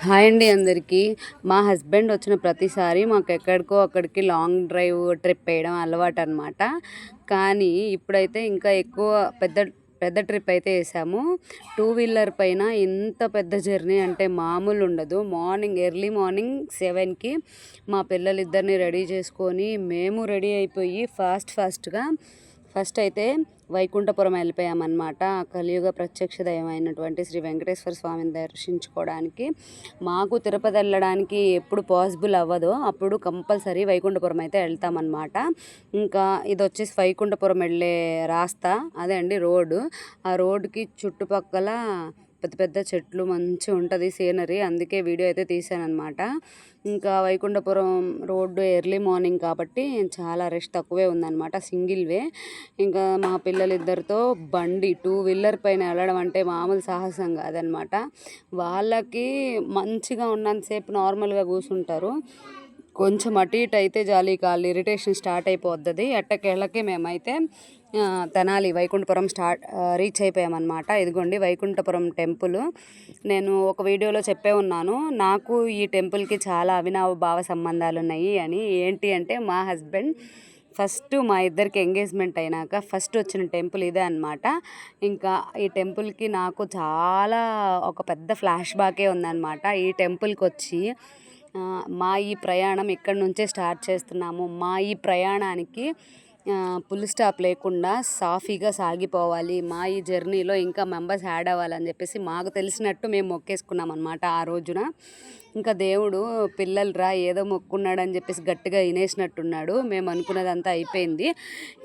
Hi అండి అందరికీ. మా హస్బెండ్ వచ్చిన ప్రతిసారి మాకు ఎక్కడికో అక్కడికి లాంగ్ డ్రైవ్ ట్రిప్ వేయడం అలవాటు అనమాట. కానీ ఇప్పుడైతే ఇంకా ఎక్కువ పెద్ద పెద్ద ట్రిప్ అయితే వేసాము. టూ వీలర్ పైన ఇంత పెద్ద జర్నీ అంటే మామూలు ఉండదు. ఎర్లీ మార్నింగ్ 7కి మా పిల్లలిద్దరిని రెడీ చేసుకొని మేము రెడీ అయిపోయి ఫాస్ట్గా ఫస్ట్ అయితే వైకుంఠపురం వెళ్ళిపోయామన్నమాట. కలియుగ ప్రత్యక్ష దైవమైనటువంటి శ్రీ వెంకటేశ్వర స్వామిని దర్శించుకోవడానికి. మాకు తిరుపతి వెళ్ళడానికి ఎప్పుడు పాసిబుల్ అవ్వదో అప్పుడు కంపల్సరీ వైకుంఠపురం అయితే వెళ్తామన్నమాట. ఇంకా ఇది వచ్చేసి వైకుంఠపురం వెళ్ళే రాస్తా, అదే అండి రోడ్డు. ఆ రోడ్డుకి చుట్టుపక్కల పెద్ద పెద్ద చెట్లు మంచిగా ఉంటుంది సీనరీ, అందుకే వీడియో అయితే తీసానమాట. ఇంకా వైకుంఠపురం రోడ్డు ఎర్లీ మార్నింగ్ కాబట్టి చాలా రష్ తక్కువే ఉందన్నమాట, సింగిల్ వే. ఇంకా మా పిల్లలిద్దరితో బండి టూ వీలర్ పైన వెళ్ళడం అంటే మామూలు సాహసం కాదనమాట. వాళ్ళకి మంచిగా ఉన్నంతసేపు నార్మల్గా కూర్చుంటారు, కొంచెం అటు ఇటు అయితే జాలి కాళ్ళు ఇరిటేషన్ స్టార్ట్ అయిపోద్ది. ఎట్టకేళ్ళకి మేమైతే తెనాలి వైకుంఠపురం రీచ్ అయిపోయామన్నమాట. ఇదిగోండి వైకుంఠపురం టెంపుల్. నేను ఒక వీడియోలో చెప్పే ఉన్నాను, నాకు ఈ టెంపుల్కి చాలా అవినావ భావ సంబంధాలు ఉన్నాయి అని. ఏంటి అంటే మా హస్బెండ్ ఫస్ట్ మా ఇద్దరికి ఎంగేజ్మెంట్ అయినాక ఫస్ట్ వచ్చిన టెంపుల్ ఇదే అనమాట. ఇంకా ఈ టెంపుల్కి నాకు చాలా ఒక పెద్ద ఫ్లాష్ బ్యాకే ఉందన్నమాట. ఈ టెంపుల్కి వచ్చి మా ఈ ప్రయాణం ఇక్కడి నుంచే స్టార్ట్ చేస్తున్నాము. మా ఈ ప్రయాణానికి ఫుల్ స్టాప్ లేకుండా సాఫీగా సాగిపోవాలి, మా ఈ జర్నీలో ఇంకా మెంబర్స్ యాడ్ అవ్వాలని చెప్పేసి మాకు తెలిసినట్టు మేము మొక్కేసుకున్నాం అనమాట ఆ రోజున. ఇంకా దేవుడు పిల్లలరా ఏదో మొక్కున్నాడని చెప్పేసి గట్టిగా వినేసినట్టున్నాడు. మేము అనుకున్నదంతా అయిపోయింది.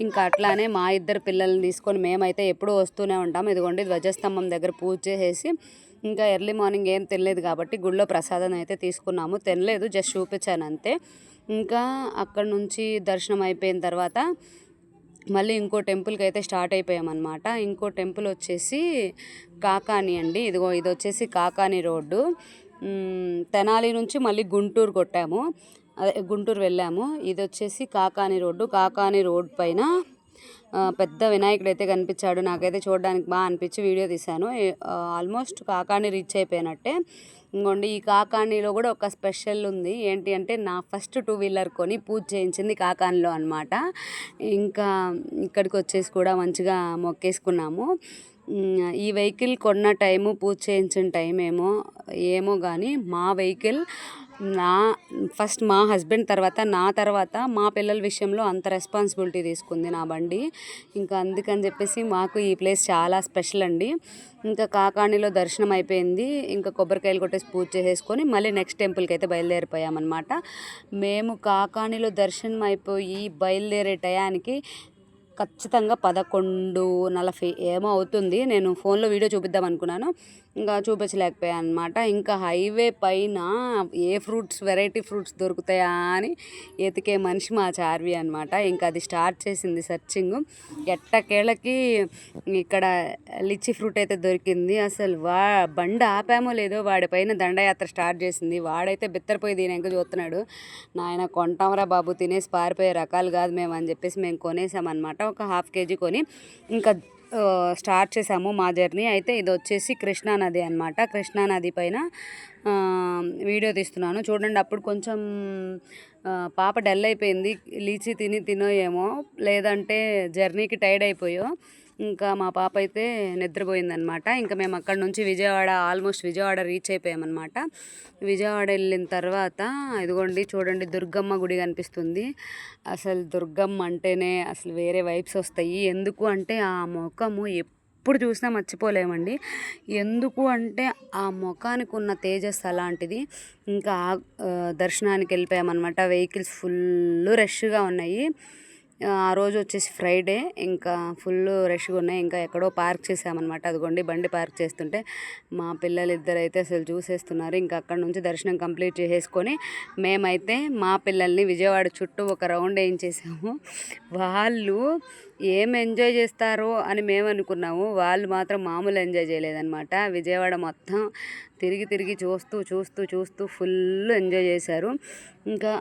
ఇంకా అట్లానే మా ఇద్దరు పిల్లల్ని తీసుకొని మేమైతే ఎప్పుడూ వస్తూనే ఉంటాం. ఇదిగోండి ధ్వజస్తంభం దగ్గర పూజ చేసేసి ఇంకా ఎర్లీ మార్నింగ్ ఏం తినలేదు కాబట్టి గుళ్ళో ప్రసాదం అయితే తీసుకున్నాము. తినలేదు, జస్ట్ చూపించాను అంతే. ఇంకా అక్కడ నుంచి దర్శనం అయిపోయిన తర్వాత మళ్ళీ ఇంకో టెంపుల్కి అయితే స్టార్ట్ అయిపోయామన్నమాట. ఇంకో టెంపుల్ వచ్చేసి కాకాని అండి. ఇది వచ్చేసి కాకాని రోడ్డు. తెనాలి నుంచి మళ్ళీ గుంటూరు కొట్టాము, అదే గుంటూరు వెళ్ళాము. ఇది వచ్చేసి కాకాని రోడ్డు. కాకాని రోడ్ పైన పెద్ద వినాయకుడు అయితే కనిపించాడు. నాకైతే చూడడానికి బాగా అనిపించి వీడియో తీశాను. ఆల్మోస్ట్ కాకాని రీచ్ అయిపోయినట్టే. ఇంకోండి ఈ కాకానీలో కూడా ఒక స్పెషల్ ఉంది. ఏంటి అంటే నా ఫస్ట్ టూ వీలర్ కొని పూజ చేయించింది కాకానిలో అనమాట. ఇంకా ఇక్కడికి వచ్చేసి కూడా మంచిగా మొక్కేసుకున్నాము. ఈ వెహికల్ కొన్న టైము పూజ చేయించిన టైం ఏమో కానీ మా వెహికల్ ఫస్ట్ మా హస్బెండ్ తర్వాత మా పిల్లల విషయంలో అంత రెస్పాన్సిబిలిటీ తీసుకుంది నా బండి. ఇంకా అందుకని చెప్పేసి మాకు ఈ ప్లేస్ చాలా స్పెషల్ అండి. ఇంకా కాకాణిలో దర్శనం అయిపోయింది. ఇంకా కొబ్బరికాయలు కొట్టేసి పూజ చేసేసుకొని మళ్ళీ నెక్స్ట్ టెంపుల్కి అయితే బయలుదేరిపోయామన్నమాట. మేము కాకాణిలో దర్శనం అయిపోయి బయలుదేరే టయానికి ఖచ్చితంగా 11:40 ఏమో అవుతుంది. నేను ఫోన్లో వీడియో చూపిద్దాం అనుకున్నాను, ఇంకా చూపించలేకపోయాను అనమాట. ఇంకా హైవే పైన వెరైటీ ఫ్రూట్స్ దొరుకుతాయా అని ఎతికే మనిషి మా చార్వి అనమాట. ఇంకా అది స్టార్ట్ చేసింది సర్చింగ్. ఎట్టకేళ్ళకి ఇక్కడ లిచ్చి ఫ్రూట్ అయితే దొరికింది. అసలు బండి ఆపామో లేదో వాడిపైన దండయాత్ర స్టార్ట్ చేసింది. వాడైతే బిత్తరపోయి దీని ఇంకా చూస్తున్నాడు. నాయన కొంటాంరా బాబు, తినేసి పారిపోయే రకాలు కాదు మేము అని చెప్పేసి మేము కొనేసామన్నమాట. ఒక 1/2 kg కొని ఇంకా స్టార్ట్ చేసాము మా జర్నీ. అయితే ఇది వచ్చేసి కృష్ణానది అనమాట. కృష్ణానది పైన వీడియో తీస్తున్నాను చూడండి. అప్పుడు కొంచెం పాప డల్ అయిపోయింది, లీచి తినో ఏమో, లేదంటే జర్నీకి టైర్డ్ అయిపోయో ఇంకా మా పాప అయితే నిద్రపోయిందనమాట. ఇంకా మేము అక్కడ నుంచి ఆల్మోస్ట్ విజయవాడ రీచ్ అయిపోయామన్నమాట. విజయవాడ వెళ్ళిన తర్వాత ఇదిగోండి చూడండి దుర్గమ్మ గుడి కనిపిస్తుంది. అసలు దుర్గమ్మ అంటేనే అసలు వేరే వైబ్స్ వస్తాయి. ఎందుకు అంటే ఆ ముఖము ఎప్పుడు చూసినా మర్చిపోలేమండి. ఎందుకు అంటే ఆ ముఖానికి ఉన్న తేజస్ అలాంటిది. ఇంకా దర్శనానికి వెళ్ళిపోయామన్నమాట. వెహికల్స్ ఫుల్ రష్గా ఉన్నాయి. ఆ రోజు వచ్చేసి ఫ్రైడే, ఇంకా ఫుల్ రష్గా ఉన్నాయి. ఇంకా ఎక్కడో పార్క్ చేసామన్నమాట. అదిగోండి బండి పార్క్ చేస్తుంటే మా పిల్లలు ఇద్దరైతే అసలు చూసేస్తున్నారు. ఇంకా అక్కడ నుంచి దర్శనం కంప్లీట్ చేసేసుకొని మేమైతే మా పిల్లల్ని విజయవాడ చుట్టూ ఒక రౌండ్ వేయించేసాము. వాళ్ళు ఏం ఎంజాయ్ చేస్తారో అని మేము అనుకున్నాము, వాళ్ళు మాత్రం మామూలు ఎంజాయ్ చేయలేదన్నమాట. విజయవాడ మొత్తం తిరిగి చూస్తూ ఫుల్ ఎంజాయ్ చేశారు. ఇంకా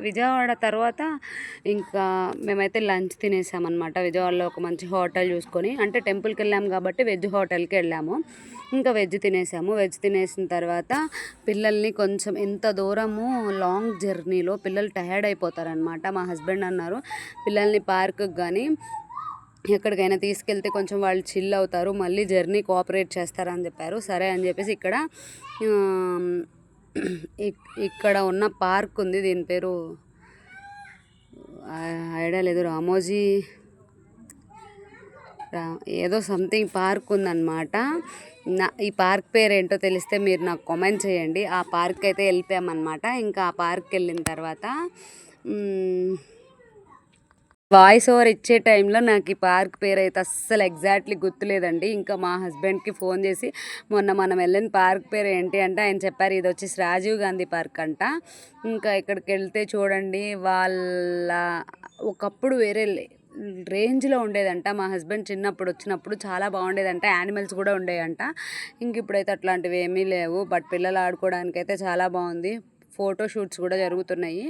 విజయవాడ తర్వాత ఇంకా మేమైతే లంచ్ తినేసామన్నమాట. విజయవాడలో ఒక మంచి హోటల్ చూసుకొని, అంటే టెంపుల్కి వెళ్ళాము కాబట్టి వెజ్ హోటల్కి వెళ్ళాము. ఇంకా వెజ్ తినేసాము. వెజ్ తినేసిన తర్వాత పిల్లల్ని కొంచెం ఎంత దూరము లాంగ్ జర్నీలో పిల్లలు టయర్డ్ అయిపోతారనమాట. మా హస్బెండ్ అన్నారు పిల్లల్ని పార్క్కి కానీ ఎక్కడికైనా తీసుకెళ్తే కొంచెం వాళ్ళు చిల్ అవుతారు, మళ్ళీ జర్నీ కోఆపరేట్ చేస్తారని చెప్పారు. సరే అని చెప్పేసి ఇక్కడ ఉన్న పార్క్ ఉంది, దీని పేరు ఐడియా లేదు, రామోజీ ఏదో సంథింగ్ పార్క్ ఉందన్నమాట. ఈ పార్క్ పేరు ఏంటో తెలిస్తే మీరు నాకు కామెంట్ చేయండి. ఆ పార్క్ అయితే వెళ్ళిపోయామన్నమాట. ఇంకా ఆ పార్క్కి వెళ్ళిన తర్వాత వాయిస్ ఓవర్ ఇచ్చే టైంలో నాకు ఈ పార్క్ పేరు అయితే అస్సలు ఎగ్జాక్ట్లీ గుర్తులేదండి. ఇంకా మా హస్బెండ్కి ఫోన్ చేసి మొన్న మనం వెళ్ళిన పార్క్ పేరు ఏంటి అంటే ఆయన చెప్పారు ఇది వచ్చేసి రాజీవ్ గాంధీ పార్క్ అంట. ఇంకా ఇక్కడికి వెళ్తే చూడండి వాళ్ళ ఒకప్పుడు వేరే రేంజ్లో ఉండేదంట. మా హస్బెండ్ చిన్నప్పుడు వచ్చినప్పుడు చాలా బాగుండేదంట, యానిమల్స్ కూడా ఉండేయంట. ఇంక ఇప్పుడైతే అట్లాంటివి ఏమీ లేవు, బట్ పిల్లలు ఆడుకోవడానికి అయితే చాలా బాగుంది. ఫోటో షూట్స్ కూడా జరుగుతున్నాయి.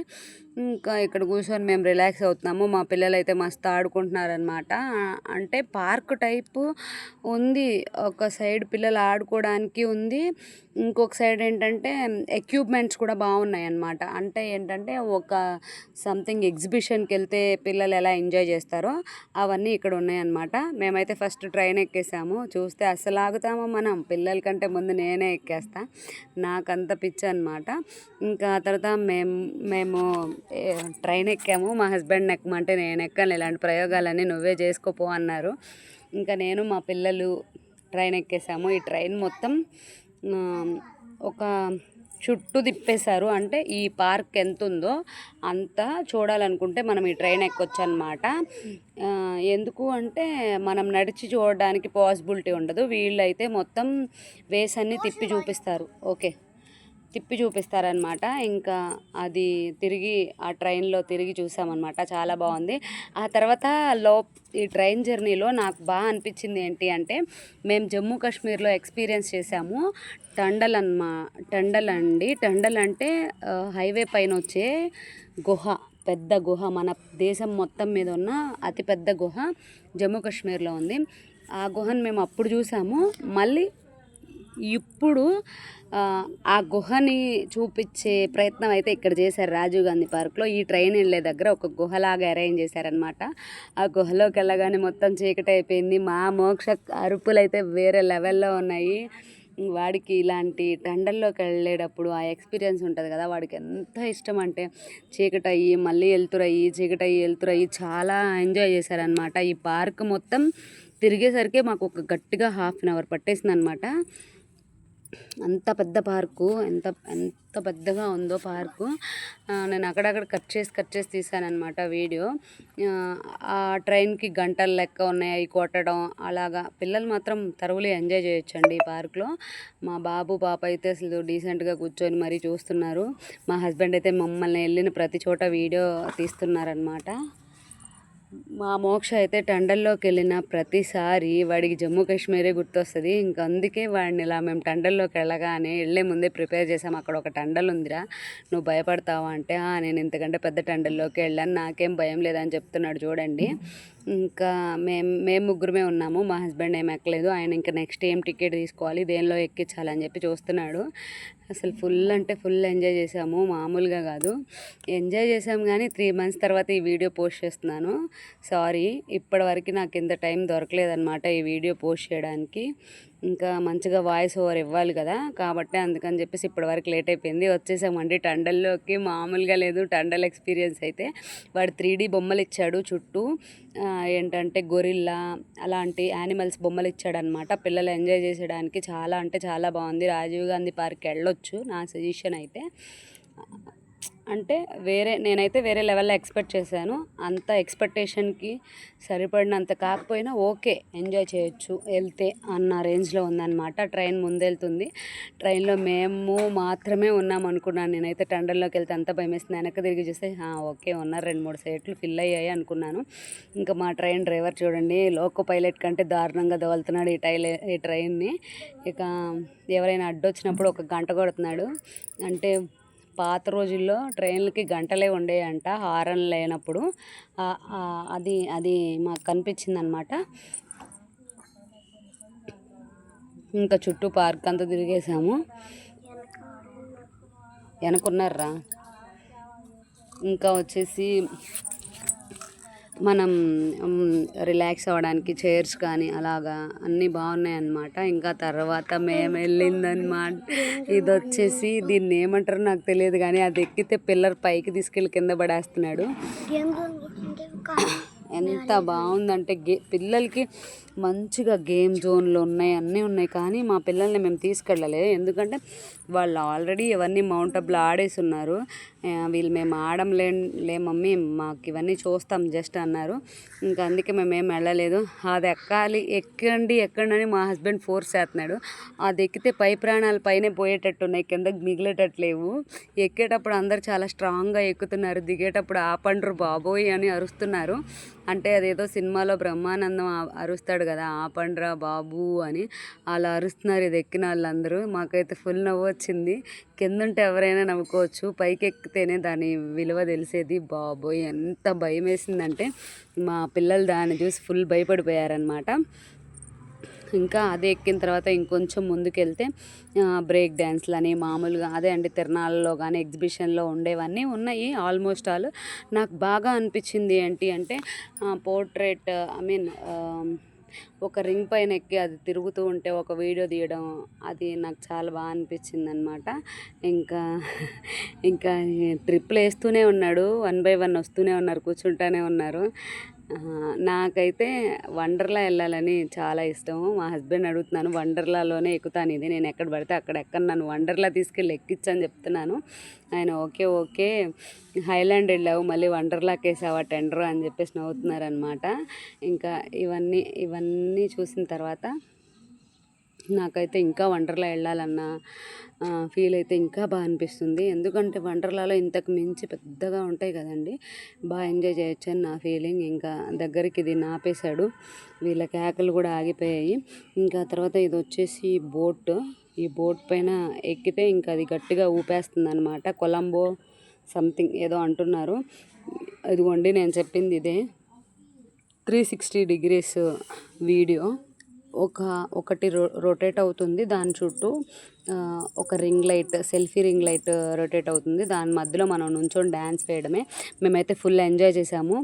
ఇంకా ఇక్కడ కూర్చొని మేము రిలాక్స్ అవుతున్నాము. మా పిల్లలు అయితే మస్తు ఆడుకుంటున్నారనమాట. అంటే పార్క్ టైపు ఉంది, ఒక సైడ్ పిల్లలు ఆడుకోవడానికి ఉంది, ఇంకొక సైడ్ ఏంటంటే ఎక్విప్మెంట్స్ కూడా బాగున్నాయి అన్నమాట. అంటే ఏంటంటే ఒక సంథింగ్ ఎగ్జిబిషన్కి వెళ్తే పిల్లలు ఎలా ఎంజాయ్ చేస్తారో అవన్నీ ఇక్కడ ఉన్నాయన్నమాట. మేమైతే ఫస్ట్ ట్రైన్ ఎక్కేసాము. చూస్తే అస్సలు ఆగుతామో మనం, పిల్లల కంటే ముందు నేనే ఎక్కేస్తా, నాకంత పిచ్చి అనమాట. ఇంకా తర్వాత మేము ట్రైన్ ఎక్కాము. మా హస్బెండ్ ఎక్కమంటే నేను ఎక్కాను, ఇలాంటి ప్రయోగాలన్నీ నువ్వే చేసుకోపో అన్నారు. ఇంకా నేను మా పిల్లలు ట్రైన్ ఎక్కేసాము. ఈ ట్రైన్ మొత్తం ఒక చుట్టూ తిప్పేశారు. అంటే ఈ పార్క్ ఎంత ఉందో అంతా చూడాలనుకుంటే మనం ఈ ట్రైన్ ఎక్కొచ్చు అనమాట. ఎందుకు అంటే మనం నడిచి చూడడానికి పాసిబిలిటీ ఉండదు, వీళ్ళైతే మొత్తం వేస్ అన్నీ తిప్పి చూపిస్తారు. ఓకే, తిప్పి చూపిస్తారనమాట. ఇంకా అది తిరిగి ఆ ట్రైన్లో తిరిగి చూసామన్నమాట, చాలా బాగుంది. ఆ తర్వాత ఈ ట్రైన్ జర్నీలో నాకు బాగా అనిపించింది ఏంటి అంటే మేము జమ్మూ కాశ్మీర్లో ఎక్స్పీరియన్స్ చేసాము టండల్ అండి. టండల్ అంటే హైవే పైన వచ్చే గుహ, పెద్ద గుహ, మన దేశం మొత్తం మీద ఉన్న అతిపెద్ద గుహ జమ్మూ కాశ్మీర్లో ఉంది. ఆ గుహను మేము అప్పుడు చూసాము. మళ్ళీ ఇప్పుడు ఆ గుహని చూపించే ప్రయత్నం అయితే ఇక్కడ చేశారు రాజీవ్ గాంధీ పార్క్లో. ఈ ట్రైన్ వెళ్ళే దగ్గర ఒక గుహలాగా అరేంజ్ చేశారనమాట. ఆ గుహలోకి వెళ్ళగానే మొత్తం చీకటి అయిపోయింది. మా మోక్ష అరుపులు అయితే వేరే లెవెల్లో ఉన్నాయి. వాడికి ఇలాంటి టండల్లోకి వెళ్ళేటప్పుడు ఆ ఎక్స్పీరియన్స్ ఉంటుంది కదా, వాడికి ఎంత ఇష్టం అంటే చీకటి అయ్యి మళ్ళీ వెళ్తురయ్యి చాలా ఎంజాయ్ చేశారనమాట. ఈ పార్క్ మొత్తం తిరిగేసరికి మాకు ఒక గట్టిగా 1/2 అవర్ పట్టేసింది అనమాట. అంత పెద్ద పార్కు, ఎంత పెద్దగా ఉందో పార్కు. నేను అక్కడక్కడ కట్ చేసి తీసానమాట వీడియో. ఆ ట్రైన్కి గంటల లెక్క ఉన్నాయి, అవి కొట్టడం అలాగా. పిల్లలు మాత్రం తరువులు ఎంజాయ్ చేయొచ్చండి ఈ పార్క్లో. మా బాబు పాప అయితే అసలు డీసెంట్గా కూర్చొని మరీ చూస్తున్నారు. మా హస్బెండ్ అయితే మమ్మల్ని వెళ్ళిన ప్రతి చోట వీడియో తీస్తున్నారనమాట. మా మోక్ష అయితే టండల్లోకి వెళ్ళిన ప్రతిసారి వాడికి జమ్మూ కాశ్మీరే గుర్తొస్తుంది. ఇంక అందుకే వాడిని ఇలా మేము టండల్లోకి వెళ్ళగానే వెళ్ళే ముందే ప్రిపేర్ చేసాము. అక్కడ ఒక టండల్ ఉందిరా, నువ్వు భయపడతావా అంటే నేను ఇంతకంటే పెద్ద టండల్లోకి వెళ్ళాను, నాకేం భయం లేదని చెప్తున్నాడు చూడండి. ఇంకా మేము ముగ్గురమే ఉన్నాము, మా హస్బెండ్ ఏం ఎక్కలేదు. ఆయన ఇంకా నెక్స్ట్ ఏం టికెట్ తీసుకోవాలి, దేనిలో ఎక్కించాలని చెప్పి చూస్తున్నాడు. అసలు ఫుల్ అంటే ఫుల్ ఎంజాయ్ చేసాము, మామూలుగా కాదు. ఎంజాయ్ చేసాము కానీ 3 months తర్వాత ఈ వీడియో పోస్ట్ చేస్తున్నాను. సారీ, ఇప్పటివరకు నాకు ఇంత టైం దొరకలేదన్నమాట ఈ వీడియో పోస్ట్ చేయడానికి. ఇంకా మంచిగా వాయిస్ ఓవర్ ఇవ్వాలి కదా, కాబట్టి అందుకని చెప్పేసి ఇప్పటివరకు లేట్ అయిపోయింది. వచ్చేసామండి టండల్లోకి. మామూలుగా లేదు టండల్ ఎక్స్పీరియన్స్ అయితే. వాడు 3D బొమ్మలు ఇచ్చాడు చుట్టూ, ఏంటంటే గొరిల్లా అలాంటి యానిమల్స్ బొమ్మలు ఇచ్చాడనమాట. పిల్లలు ఎంజాయ్ చేసేయడానికి చాలా అంటే చాలా బాగుంది. రాజీవ్ గాంధీ పార్క్కి వెళ్ళొచ్చు, నా సజెషన్ అయితే. అంటే నేనైతే వేరే లెవెల్లో ఎక్స్పెక్ట్ చేశాను. అంత ఎక్స్పెక్టేషన్కి సరిపడినంత కాకపోయినా ఓకే, ఎంజాయ్ చేయొచ్చు వెళ్తే అన్న రేంజ్లో ఉందన్నమాట. ట్రైన్ ముందెళ్తుంది, ట్రైన్లో మేము మాత్రమే ఉన్నాం అనుకున్నాను నేనైతే. టండల్లోకి వెళ్తే అంత భయం వేస్తుంది. వెనక్కి తిరిగి చూస్తే ఓకే ఉన్నారు, 2-3 సీట్లు ఫిల్ అయ్యాయి అనుకున్నాను. ఇంకా మా ట్రైన్ డ్రైవర్ చూడండి, లోకో పైలట్ కంటే దారుణంగా దోలుతున్నాడు ఈ ట్రైన్ని. ఇక ఎవరైనా అడ్డొచ్చినప్పుడు ఒక గంట కొడుతున్నాడు. అంటే పాత రోజుల్లో ట్రైన్లకి గంటలే ఉండేయంట హారన్ లేనప్పుడు. అది మాకు కనిపించింది అనమాట. ఇంకా చుట్టూ పార్క్ అంతా తిరిగేసాము. వెనకున్నారా. ఇంకా వచ్చేసి మనం రిలాక్స్ అవ్వడానికి చైర్స్ కానీ అలాగా అన్నీ బాగున్నాయి అన్నమాట. ఇంకా తర్వాత మేము వెళ్ళిందనమాట. ఇది వచ్చేసి దీన్ని ఏమంటారో నాకు తెలియదు కానీ అది ఎక్కితే పిల్లర్ పైకి తీసుకెళ్ళి కింద పడేస్తున్నాడు. ఎంత బాగుందంటే పిల్లలకి మంచిగా గేమ్ జోన్లు ఉన్నాయి, అన్నీ ఉన్నాయి. కానీ మా పిల్లల్ని మేము తీసుకెళ్ళలేదు, ఎందుకంటే వాళ్ళు ఆల్రెడీ ఇవన్నీ మౌంటప్లో ఆడేసి ఉన్నారు. వీళ్ళు మేము ఆడంలే మమ్మీ, మాకు ఇవన్నీ చూస్తాం జస్ట్ అన్నారు. ఇంకా అందుకే మేమేం వెళ్ళలేదు. అది ఎక్కండి అని మా హస్బెండ్ ఫోర్స్ చేస్తున్నాడు. అది ఎక్కితే పై ప్రాణాలు పైనే పోయేటట్టు ఉన్నాయి, కిందకి మిగిలేటట్లేవు. ఎక్కేటప్పుడు అందరు చాలా స్ట్రాంగ్గా ఎక్కుతున్నారు, దిగేటప్పుడు ఆపండ్రు బాబోయ్ అని అరుస్తున్నారు. అంటే అదేదో సినిమాలో బ్రహ్మానందం అరుస్తాడు కదా, ఆపండ్రా బాబు అని, అలా అరుస్తున్నారు ఇది ఎక్కిన వాళ్ళందరూ. మాకైతే ఫుల్ నవ్వు వచ్చింది. కింద ఉంటే ఎవరైనా నవ్వుకోవచ్చు, పైకి ఎక్కితేనే దాని విలువ తెలిసేది. బాబోయ్ ఎంత భయం వేసిందంటే మా పిల్లలు దాన్ని చూసి ఫుల్ భయపడిపోయారనమాట. ఇంకా అది ఎక్కిన తర్వాత ఇంకొంచెం ముందుకెళ్తే బ్రేక్ డ్యాన్స్లని మామూలుగా అదే అండి, తిరణాలలో కానీ ఎగ్జిబిషన్లో ఉండేవన్నీ ఉన్నాయి ఆల్మోస్ట్ ఆల్. నాకు బాగా అనిపించింది ఏంటి అంటే పోర్ట్రేట్, ఒక రింగ్ పైన ఎక్కి అది తిరుగుతూ ఉంటే ఒక వీడియో తీయడం, అది నాకు చాలా బాగా అనిపించింది అనమాట. ఇంకా ట్రిప్పులు వేస్తూనే ఉన్నాడు, 1 by 1 వస్తూనే ఉన్నారు, కూర్చుంటూనే ఉన్నారు. నాకైతే వండర్లా వెళ్ళాలని చాలా ఇష్టము. మా హస్బెండ్ అడుగుతున్నాను, వండర్లాలోనే ఎక్కుతాను ఇది, నేను ఎక్కడ పడితే అక్కడ ఎక్కడ, నన్ను వండర్లా తీసుకెళ్ళి ఎక్కించని చెప్తున్నాను. ఆయన ఓకే హైలాండ్ వెళ్ళావు మళ్ళీ వండర్లాకి వేసావా టెండర్ అని చెప్పేసి నవ్వుతున్నారనమాట. ఇంకా ఇవన్నీ చూసిన తర్వాత నాకైతే ఇంకా వండర్లా వెళ్ళాలన్న ఫీల్ అయితే ఇంకా బాగా అనిపిస్తుంది. ఎందుకంటే వండర్లాలో ఇంతకు మించి పెద్దగా ఉంటాయి కదండి, బాగా ఎంజాయ్ చేయొచ్చు అని నా ఫీలింగ్. ఇంకా దగ్గరికి ఇది నాపేశాడు, వీళ్ళ కేకలు కూడా ఆగిపోయాయి. ఇంకా తర్వాత ఇది వచ్చేసి బోట్. ఈ బోట్ పైన ఎక్కితే ఇంకా అది గట్టిగా ఊపేస్తుంది అనమాట. కొలంబో సంథింగ్ ఏదో అంటున్నారు. ఇదిగోండి నేను చెప్పింది ఇదే, 360 degrees వీడియో. ఒకటి రొటేట్ అవుతుంది, దాని చుట్టూ ఒక సెల్ఫీ రింగ్ లైట్ రొటేట్ అవుతుంది. దాని మధ్యలో మనం నుంచొని డ్యాన్స్ వేయడమే. మేమైతే ఫుల్ ఎంజాయ్ చేసాము.